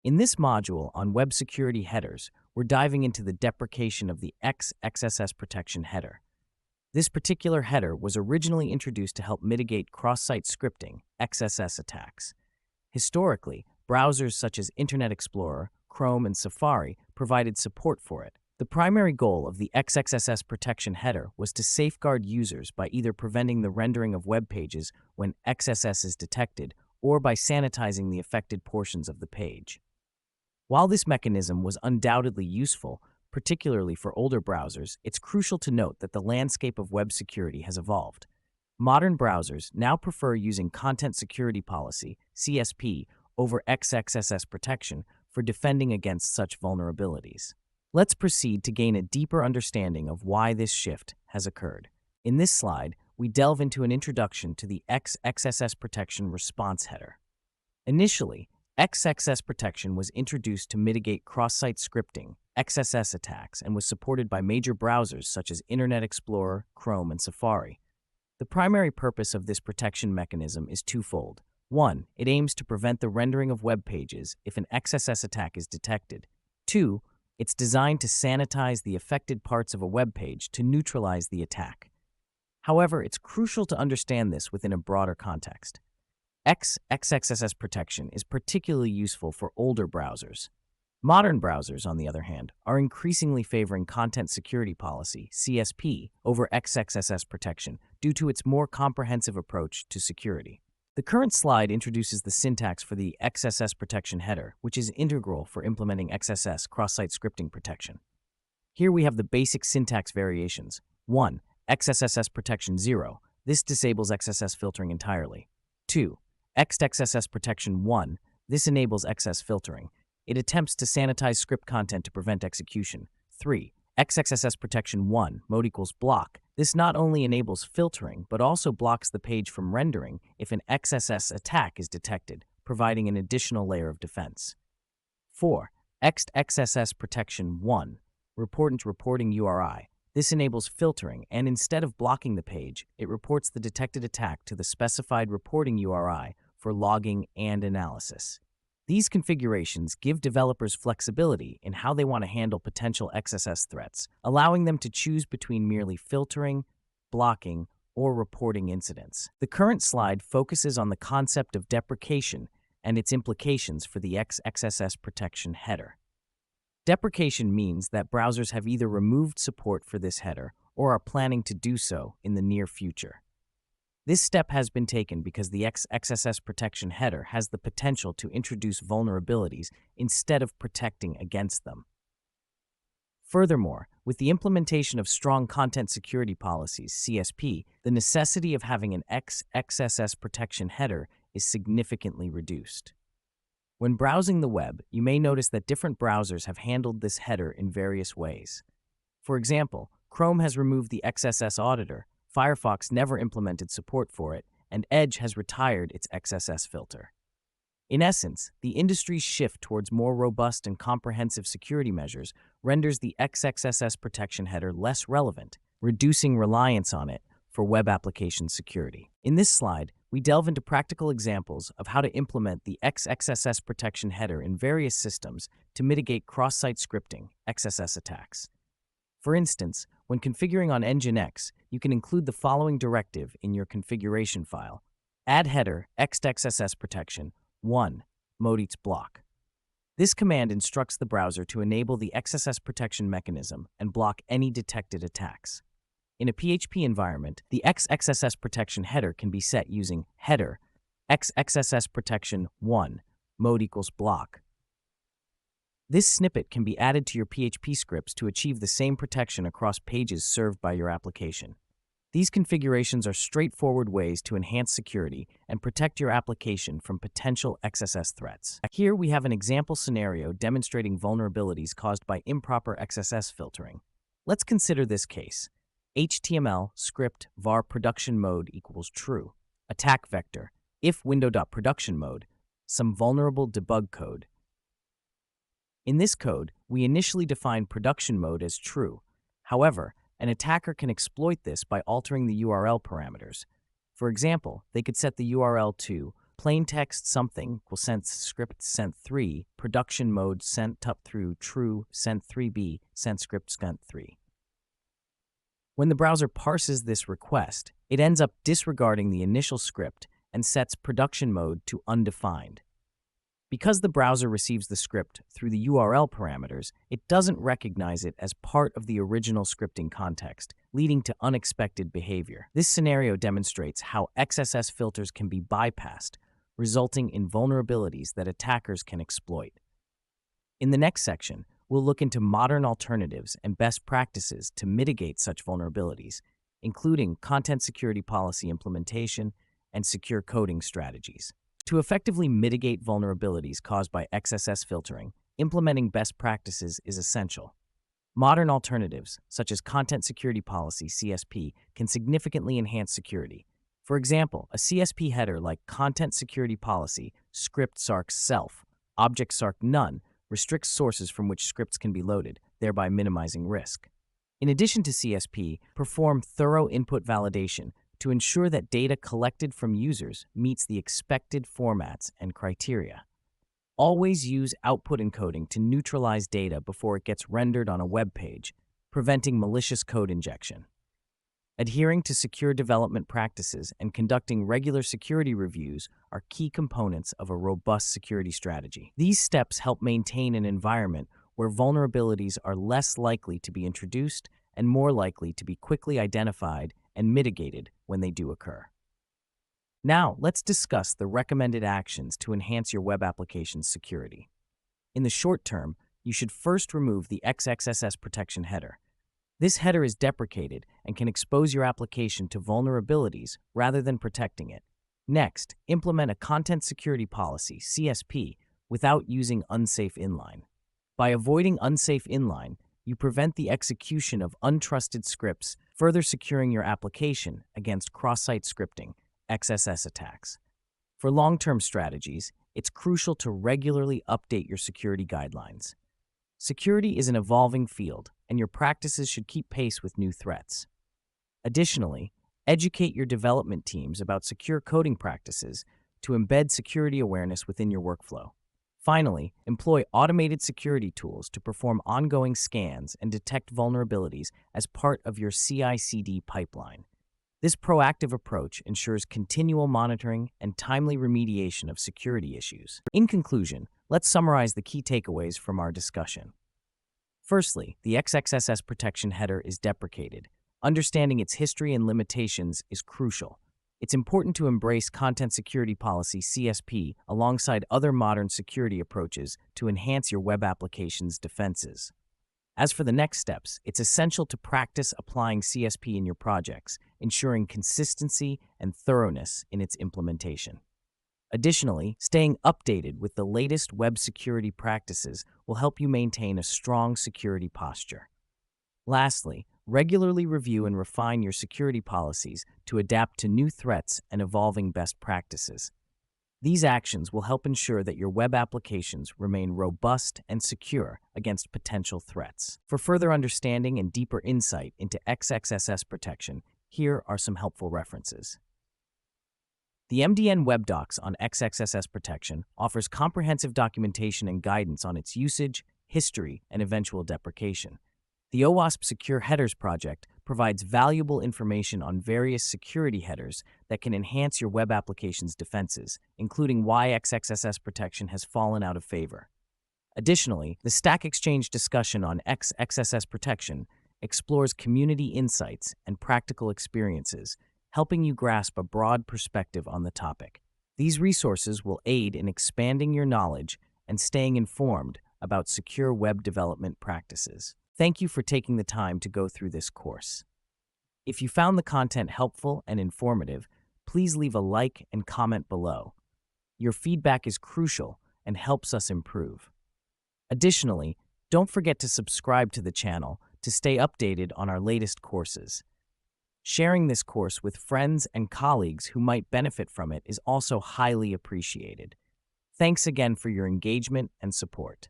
In this module on web security headers, we're diving into the deprecation of the X-XSS-Protection header. This particular header was originally introduced to help mitigate cross-site scripting, XSS attacks. Historically, browsers such as Internet Explorer, Chrome, and Safari provided support for it. The primary goal of the X-XSS-Protection header was to safeguard users by either preventing the rendering of web pages when XSS is detected or by sanitizing the affected portions of the page. While this mechanism was undoubtedly useful, particularly for older browsers, it's crucial to note that the landscape of web security has evolved. Modern browsers now prefer using Content Security Policy, CSP, over XXSS protection for defending against such vulnerabilities. Let's proceed to gain a deeper understanding of why this shift has occurred. In this slide, we delve into an introduction to the X-XSS-Protection response header. Initially, X-XSS-Protection was introduced to mitigate cross-site scripting, XSS attacks, and was supported by major browsers such as Internet Explorer, Chrome, and Safari. The primary purpose of this protection mechanism is twofold. One, it aims to prevent the rendering of web pages if an XSS attack is detected. Two, it's designed to sanitize the affected parts of a web page to neutralize the attack. However, it's crucial to understand this within a broader context. X-XSS protection is particularly useful for older browsers. Modern browsers, on the other hand, are increasingly favoring Content Security Policy, CSP, over X-XSS protection due to its more comprehensive approach to security. The current slide introduces the syntax for the XSS protection header, which is integral for implementing XSS cross-site scripting protection. Here we have the basic syntax variations. 1. XSS protection 0. This disables XSS filtering entirely. 2. X-XSS protection 1. This enables XSS filtering. It attempts to sanitize script content to prevent execution. 3. X-XSS protection 1, mode equals block. This not only enables filtering, but also blocks the page from rendering if an XSS attack is detected, providing an additional layer of defense. 4. X-XSS protection 1, reporting URI. This enables filtering, and instead of blocking the page, it reports the detected attack to the specified reporting URI for logging and analysis. These configurations give developers flexibility in how they want to handle potential XSS threats, allowing them to choose between merely filtering, blocking, or reporting incidents. The current slide focuses on the concept of deprecation and its implications for the X-XSS protection header. Deprecation means that browsers have either removed support for this header or are planning to do so in the near future. This step has been taken because the X-XSS protection header has the potential to introduce vulnerabilities instead of protecting against them. Furthermore, with the implementation of strong content security policies, CSP, the necessity of having an X-XSS protection header is significantly reduced. When browsing the web, you may notice that different browsers have handled this header in various ways. For example, Chrome has removed the XSS auditor, Firefox never implemented support for it, and Edge has retired its XSS filter. In essence, the industry's shift towards more robust and comprehensive security measures renders the X-XSS protection header less relevant, reducing reliance on it for web application security. In this slide, we delve into practical examples of how to implement the X-XSS protection header in various systems to mitigate cross-site scripting, XSS attacks. For instance, when configuring on Nginx, you can include the following directive in your configuration file. Add header X-XSS protection 1, mode eats block. This command instructs the browser to enable the XSS protection mechanism and block any detected attacks. In a PHP environment, the X-XSS protection header can be set using header X-XSS protection 1, mode equals block. This snippet can be added to your PHP scripts to achieve the same protection across pages served by your application. These configurations are straightforward ways to enhance security and protect your application from potential XSS threats. Here we have an example scenario demonstrating vulnerabilities caused by improper XSS filtering. Let's consider this case. HTML script var production mode equals true. Attack vector if window.production mode, some vulnerable debug code. In this code, we initially define production mode as true. However, an attacker can exploit this by altering the URL parameters. For example, they could set the URL to plain text something will sense script sent3, production mode sent up through true sent3b, sent script sent3. When the browser parses this request, it ends up disregarding the initial script and sets production mode to undefined. Because the browser receives the script through the URL parameters, it doesn't recognize it as part of the original scripting context, leading to unexpected behavior. This scenario demonstrates how XSS filters can be bypassed, resulting in vulnerabilities that attackers can exploit. In the next section, we'll look into modern alternatives and best practices to mitigate such vulnerabilities, including content security policy implementation and secure coding strategies. To effectively mitigate vulnerabilities caused by XSS filtering, implementing best practices is essential. Modern alternatives, such as Content Security Policy (CSP), can significantly enhance security. For example, a CSP header like Content Security Policy, script sarc self, object sarc none, restricts sources from which scripts can be loaded, thereby minimizing risk. In addition to CSP, perform thorough input validation to ensure that data collected from users meets the expected formats and criteria. Always use output encoding to neutralize data before it gets rendered on a web page, preventing malicious code injection. Adhering to secure development practices and conducting regular security reviews are key components of a robust security strategy. These steps help maintain an environment where vulnerabilities are less likely to be introduced and more likely to be quickly identified and mitigated when they do occur. Now, let's discuss the recommended actions to enhance your web application's security. In the short term, you should first remove the X-XSS-Protection header. This header is deprecated and can expose your application to vulnerabilities rather than protecting it. Next, implement a Content Security Policy (CSP) without using unsafe inline. By avoiding unsafe inline, you prevent the execution of untrusted scripts, further securing your application against cross-site scripting, XSS attacks. For long-term strategies, it's crucial to regularly update your security guidelines. Security is an evolving field, and your practices should keep pace with new threats. Additionally, educate your development teams about secure coding practices to embed security awareness within your workflow. Finally, employ automated security tools to perform ongoing scans and detect vulnerabilities as part of your CI/CD pipeline. This proactive approach ensures continual monitoring and timely remediation of security issues. In conclusion, let's summarize the key takeaways from our discussion. Firstly, the X-XSS-Protection header is deprecated. Understanding its history and limitations is crucial. It's important to embrace Content Security Policy (CSP) alongside other modern security approaches to enhance your web application's defenses. As for the next steps, it's essential to practice applying CSP in your projects, ensuring consistency and thoroughness in its implementation. Additionally, staying updated with the latest web security practices will help you maintain a strong security posture. Lastly, regularly review and refine your security policies to adapt to new threats and evolving best practices. These actions will help ensure that your web applications remain robust and secure against potential threats. For further understanding and deeper insight into X-XSS protection, here are some helpful references. The MDN Web Docs on X-XSS protection offers comprehensive documentation and guidance on its usage, history, and eventual deprecation. The OWASP Secure Headers project provides valuable information on various security headers that can enhance your web application's defenses, including why X-XSS protection has fallen out of favor. Additionally, the Stack Exchange discussion on X-XSS protection explores community insights and practical experiences, helping you grasp a broad perspective on the topic. These resources will aid in expanding your knowledge and staying informed about secure web development practices. Thank you for taking the time to go through this course. If you found the content helpful and informative, please leave a like and comment below. Your feedback is crucial and helps us improve. Additionally, don't forget to subscribe to the channel to stay updated on our latest courses. Sharing this course with friends and colleagues who might benefit from it is also highly appreciated. Thanks again for your engagement and support.